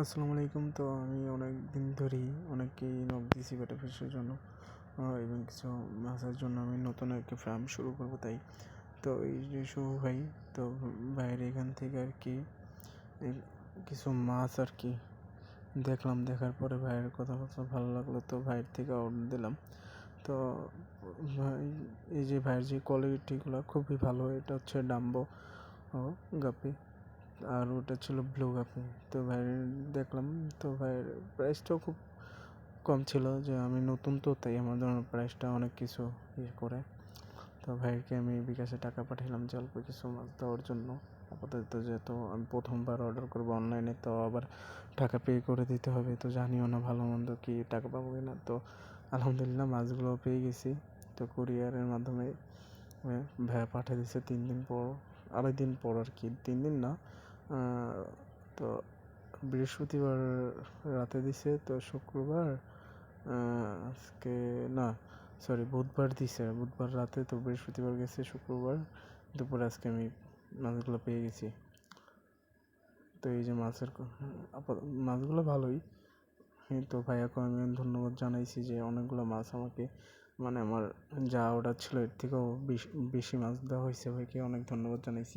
আসসালামু আলাইকুম। তো আমি অনেক দিন ধরেই অনেককেই নক দিয়েছি বেটা ফিশের জন্য এবং কিছু মাছের জন্য আমি নতুন একটা ফার্ম শুরু করবো তাই। তো এই যে শুভ ভাই, তো ভাইয়ের এখান থেকে আর কি কিছু মাছ আর কি দেখলাম, দেখার পরে ভাইয়ের কথাবার্তা ভালো লাগলো, তো ভাইয়ের থেকে অর্ডার দিলাম। তো ভাই, এই যে ভাইয়ের যে কোয়ালিটিগুলো খুবই ভালো, এটা হচ্ছে ডাম্বো গাপি, আর ওটা ছিল ব্লু গাপি। তো ভাইয়ের দেখলাম, তো ভাইয়ের প্রাইসটাও খুব কম ছিল, যে আমি নতুন তো তাই আমার জন্য প্রাইসটা অনেক কিছু ইয়ে করে। তো ভাইকে আমি বিকাশে টাকা পাঠালাম যে অল্প কিছু মাছ দেওয়ার জন্য আপাতত, যেহেতু আমি প্রথমবার অর্ডার করবো অনলাইনে, তো আবার টাকা পে করে দিতে হবে, তো জানিও না ভালো মন্দ কি টাকা পাবো কি না। তো আলহামদুলিল্লাহ মাছগুলো পেয়ে গেছি। তো কুরিয়ারের মাধ্যমে ভাইয়া পাঠিয়ে দিয়েছে 3 দিন পর, 2.5 দিন পর আর কি, 3 দিন না। তো বৃহস্পতিবার রাতে দিছে, তো শুক্রবার আজকে না, সরি বুধবার দিছে, বুধবার রাতে, তো বৃহস্পতিবার গেছে, শুক্রবার দুপুরে আজকে আমি মাছগুলো পেয়ে গেছি। তো এই যে মাছের মাছগুলো ভালোই। তো ভাইয়াকে আমি ধন্যবাদ জানাইছি যে অনেকগুলো মাছ আমাকে, মানে আমার যা অর্ডার ছিল এর থেকেও বেশি মাছ দেওয়া হয়েছে। ভাইকে অনেক ধন্যবাদ জানাইছি।